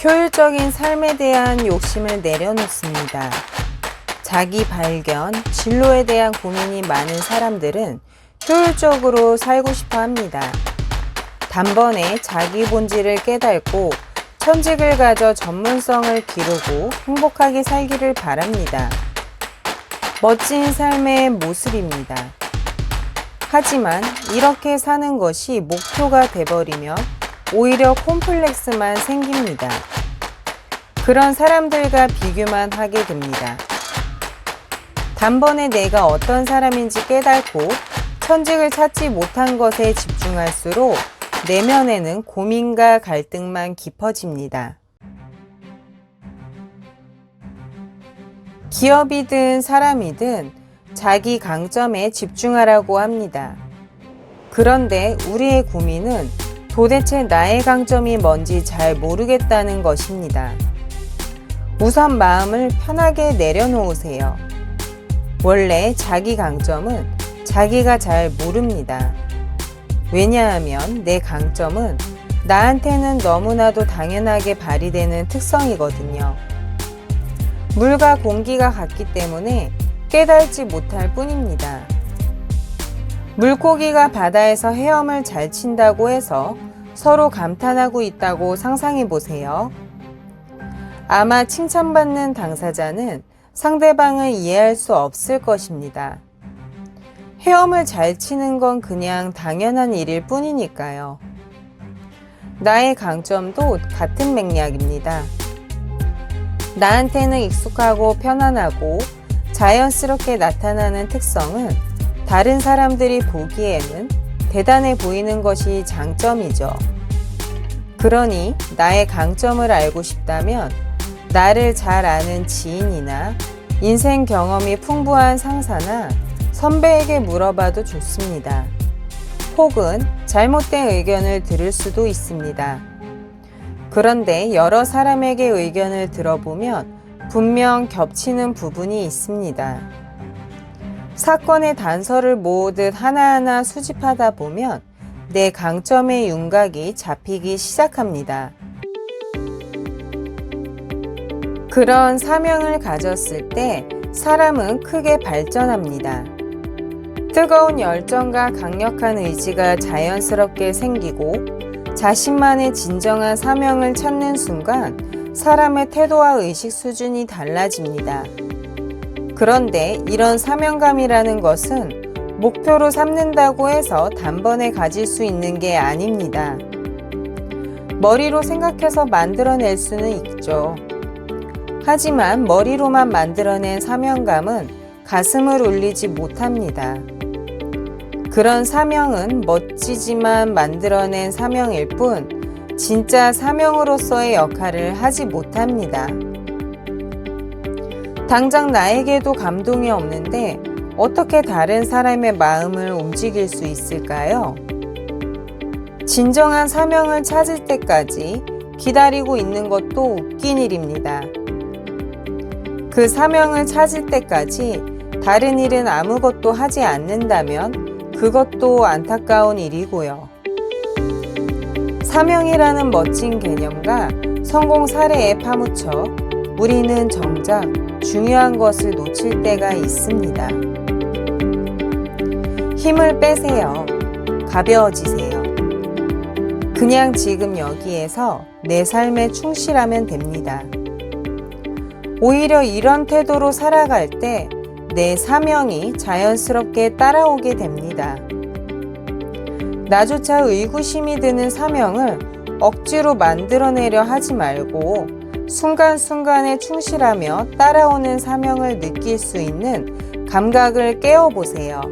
효율적인 삶에 대한 욕심을 내려놓습니다. 자기 발견, 진로에 대한 고민이 많은 사람들은 효율적으로 살고 싶어 합니다. 단번에 자기 본질을 깨닫고 천직을 가져 전문성을 기르고 행복하게 살기를 바랍니다. 멋진 삶의 모습입니다. 하지만 이렇게 사는 것이 목표가 돼버리면 오히려 콤플렉스만 생깁니다. 그런 사람들과 비교만 하게 됩니다. 단번에 내가 어떤 사람인지 깨닫고 천직을 찾지 못한 것에 집중할수록 내면에는 고민과 갈등만 깊어집니다. 기업이든 사람이든 자기 강점에 집중하라고 합니다. 그런데 우리의 고민은 도대체 나의 강점이 뭔지 잘 모르겠다는 것입니다. 우선 마음을 편하게 내려놓으세요. 원래 자기 강점은 자기가 잘 모릅니다. 왜냐하면 내 강점은 나한테는 너무나도 당연하게 발휘되는 특성이거든요. 물과 공기가 같기 때문에 깨닫지 못할 뿐입니다. 물고기가 바다에서 헤엄을 잘 친다고 해서 서로 감탄하고 있다고 상상해 보세요. 아마 칭찬받는 당사자는 상대방을 이해할 수 없을 것입니다. 헤엄을 잘 치는 건 그냥 당연한 일일 뿐이니까요. 나의 강점도 같은 맥락입니다. 나한테는 익숙하고 편안하고 자연스럽게 나타나는 특성은 다른 사람들이 보기에는 대단해 보이는 것이 장점이죠. 그러니 나의 강점을 알고 싶다면 나를 잘 아는 지인이나 인생 경험이 풍부한 상사나 선배에게 물어봐도 좋습니다. 혹은 잘못된 의견을 들을 수도 있습니다. 그런데 여러 사람에게 의견을 들어보면 분명 겹치는 부분이 있습니다. 사건의 단서를 모으듯 하나하나 수집하다 보면 내 강점의 윤곽이 잡히기 시작합니다. 그런 사명을 가졌을 때 사람은 크게 발전합니다. 뜨거운 열정과 강력한 의지가 자연스럽게 생기고 자신만의 진정한 사명을 찾는 순간 사람의 태도와 의식 수준이 달라집니다. 그런데 이런 사명감이라는 것은 목표로 삼는다고 해서 단번에 가질 수 있는 게 아닙니다. 머리로 생각해서 만들어낼 수는 있죠. 하지만 머리로만 만들어낸 사명감은 가슴을 울리지 못합니다. 그런 사명은 멋지지만 만들어낸 사명일 뿐 진짜 사명으로서의 역할을 하지 못합니다. 당장 나에게도 감동이 없는데 어떻게 다른 사람의 마음을 움직일 수 있을까요? 진정한 사명을 찾을 때까지 기다리고 있는 것도 웃긴 일입니다. 그 사명을 찾을 때까지 다른 일은 아무것도 하지 않는다면 그것도 안타까운 일이고요. 사명이라는 멋진 개념과 성공 사례에 파묻혀 우리는 정작 중요한 것을 놓칠 때가 있습니다. 힘을 빼세요. 가벼워지세요. 그냥 지금 여기에서 내 삶에 충실하면 됩니다. 오히려 이런 태도로 살아갈 때 내 사명이 자연스럽게 따라오게 됩니다. 나조차 의구심이 드는 사명을 억지로 만들어내려 하지 말고 순간순간에 충실하며 따라오는 사명을 느낄 수 있는 감각을 깨워보세요.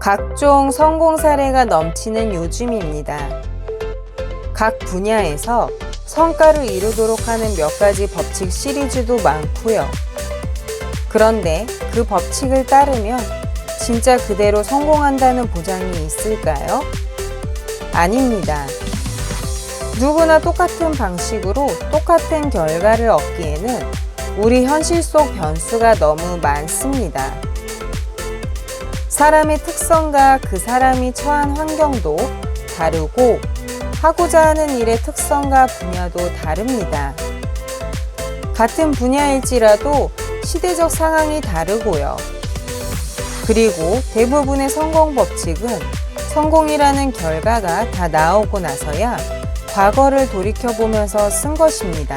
각종 성공 사례가 넘치는 요즘입니다. 각 분야에서 성과를 이루도록 하는 몇 가지 법칙 시리즈도 많고요. 그런데 그 법칙을 따르면 진짜 그대로 성공한다는 보장이 있을까요? 아닙니다. 누구나 똑같은 방식으로 똑같은 결과를 얻기에는 우리 현실 속 변수가 너무 많습니다. 사람의 특성과 그 사람이 처한 환경도 다르고 하고자 하는 일의 특성과 분야도 다릅니다. 같은 분야일지라도 시대적 상황이 다르고요. 그리고 대부분의 성공 법칙은 성공이라는 결과가 다 나오고 나서야 과거를 돌이켜보면서 쓴 것입니다.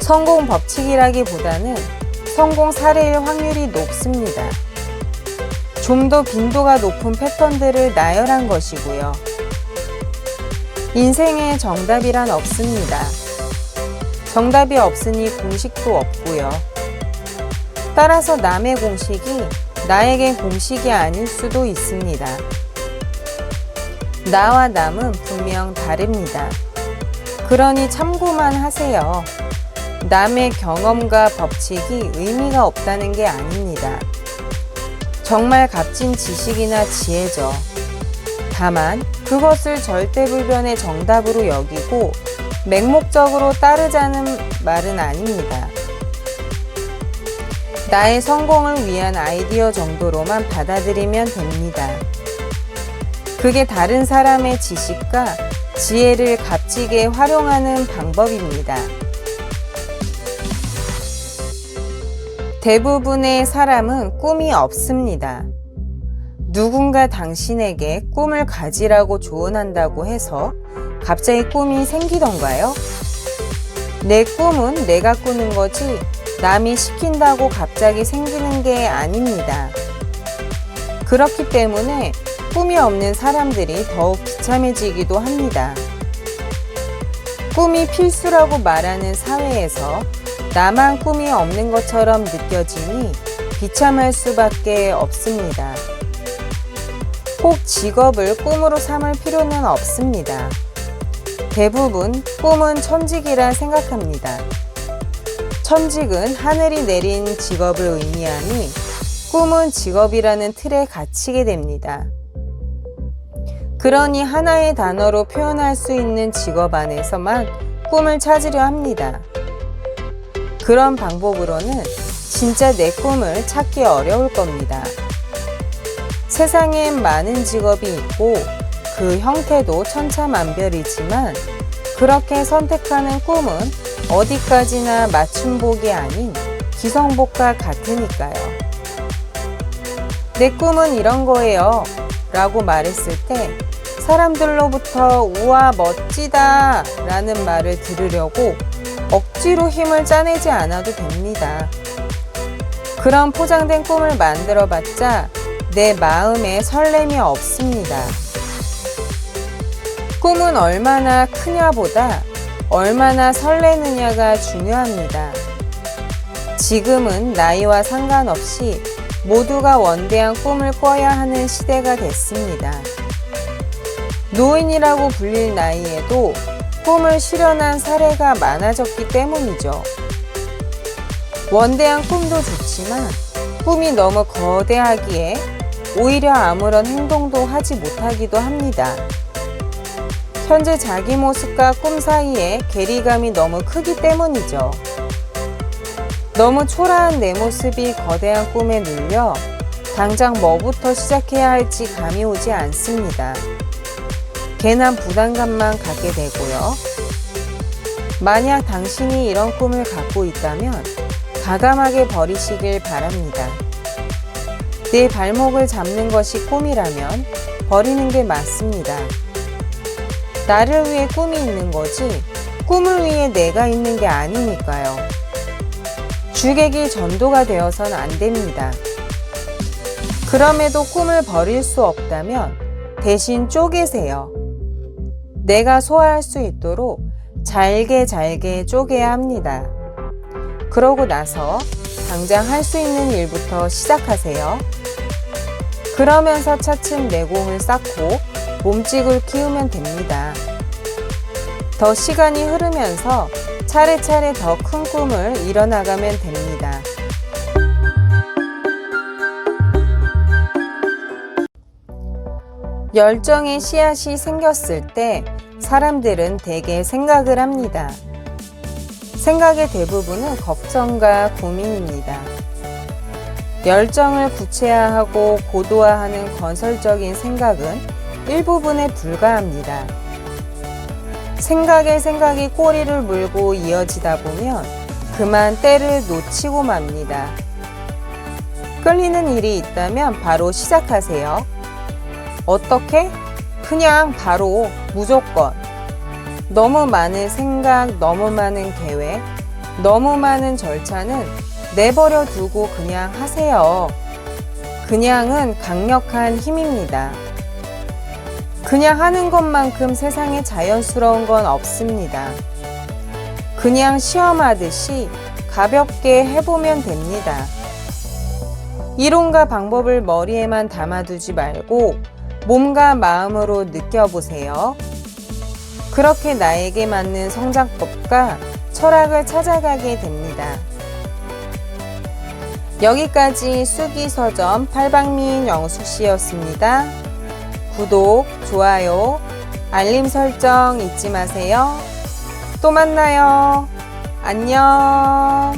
성공 법칙이라기보다는 성공 사례일 확률이 높습니다. 좀 더 빈도가 높은 패턴들을 나열한 것이고요. 인생에 정답이란 없습니다. 정답이 없으니 공식도 없고요. 따라서 남의 공식이 나에겐 공식이 아닐 수도 있습니다. 나와 남은 분명 다릅니다. 그러니 참고만 하세요. 남의 경험과 법칙이 의미가 없다는 게 아닙니다. 정말 값진 지식이나 지혜죠. 다만 그것을 절대불변의 정답으로 여기고 맹목적으로 따르자는 말은 아닙니다. 나의 성공을 위한 아이디어 정도로만 받아들이면 됩니다. 그게 다른 사람의 지식과 지혜를 값지게 활용하는 방법입니다. 대부분의 사람은 꿈이 없습니다. 누군가 당신에게 꿈을 가지라고 조언한다고 해서 갑자기 꿈이 생기던가요? 내 꿈은 내가 꾸는 거지 남이 시킨다고 갑자기 생기는 게 아닙니다. 그렇기 때문에 꿈이 없는 사람들이 더욱 비참해지기도 합니다. 꿈이 필수라고 말하는 사회에서 나만 꿈이 없는 것처럼 느껴지니 비참할 수밖에 없습니다. 꼭 직업을 꿈으로 삼을 필요는 없습니다. 대부분 꿈은 천직이라 생각합니다. 천직은 하늘이 내린 직업을 의미하니 꿈은 직업이라는 틀에 갇히게 됩니다. 그러니 하나의 단어로 표현할 수 있는 직업 안에서만 꿈을 찾으려 합니다. 그런 방법으로는 진짜 내 꿈을 찾기 어려울 겁니다. 세상엔 많은 직업이 있고 그 형태도 천차만별이지만 그렇게 선택하는 꿈은 어디까지나 맞춤복이 아닌 기성복과 같으니까요. 내 꿈은 이런 거예요 라고 말했을 때 사람들로부터 우와 멋지다 라는 말을 들으려고 억지로 힘을 짜내지 않아도 됩니다. 그런 포장된 꿈을 만들어봤자 내 마음에 설렘이 없습니다. 꿈은 얼마나 크냐보다 얼마나 설레느냐가 중요합니다. 지금은 나이와 상관없이 모두가 원대한 꿈을 꿔야 하는 시대가 됐습니다. 노인이라고 불릴 나이에도 꿈을 실현한 사례가 많아졌기 때문이죠. 원대한 꿈도 좋지만 꿈이 너무 거대하기에 오히려 아무런 행동도 하지 못하기도 합니다. 현재 자기 모습과 꿈 사이에 괴리감이 너무 크기 때문이죠. 너무 초라한 내 모습이 거대한 꿈에 눌려 당장 뭐부터 시작해야 할지 감이 오지 않습니다. 괜한 부담감만 갖게 되고요. 만약 당신이 이런 꿈을 갖고 있다면 과감하게 버리시길 바랍니다. 내 발목을 잡는 것이 꿈이라면 버리는 게 맞습니다. 나를 위해 꿈이 있는 거지 꿈을 위해 내가 있는 게 아니니까요. 주객이 전도가 되어선 안 됩니다. 그럼에도 꿈을 버릴 수 없다면 대신 쪼개세요. 내가 소화할 수 있도록 잘게 쪼개야 합니다. 그러고 나서 당장 할 수 있는 일부터 시작하세요. 그러면서 차츰 내공을 쌓고 몸집을 키우면 됩니다. 더 시간이 흐르면서 차례차례 더 큰 꿈을 이뤄나가면 됩니다. 열정의 씨앗이 생겼을 때 사람들은 대개 생각을 합니다. 생각의 대부분은 걱정과 고민입니다. 열정을 구체화하고 고도화하는 건설적인 생각은 일부분에 불과합니다. 생각에 생각이 꼬리를 물고 이어지다 보면 그만 때를 놓치고 맙니다. 끌리는 일이 있다면 바로 시작하세요. 어떻게? 그냥 바로 무조건. 너무 많은 생각, 너무 많은 계획, 너무 많은 절차는 내버려 두고 그냥 하세요. 그냥은 강력한 힘입니다. 그냥 하는 것만큼 세상에 자연스러운 건 없습니다. 그냥 시험하듯이 가볍게 해보면 됩니다. 이론과 방법을 머리에만 담아두지 말고 몸과 마음으로 느껴보세요. 그렇게 나에게 맞는 성장법과 철학을 찾아가게 됩니다. 여기까지 수기서점 팔방미인 영숙씨였습니다. 구독, 좋아요, 알림 설정 잊지 마세요. 또 만나요. 안녕.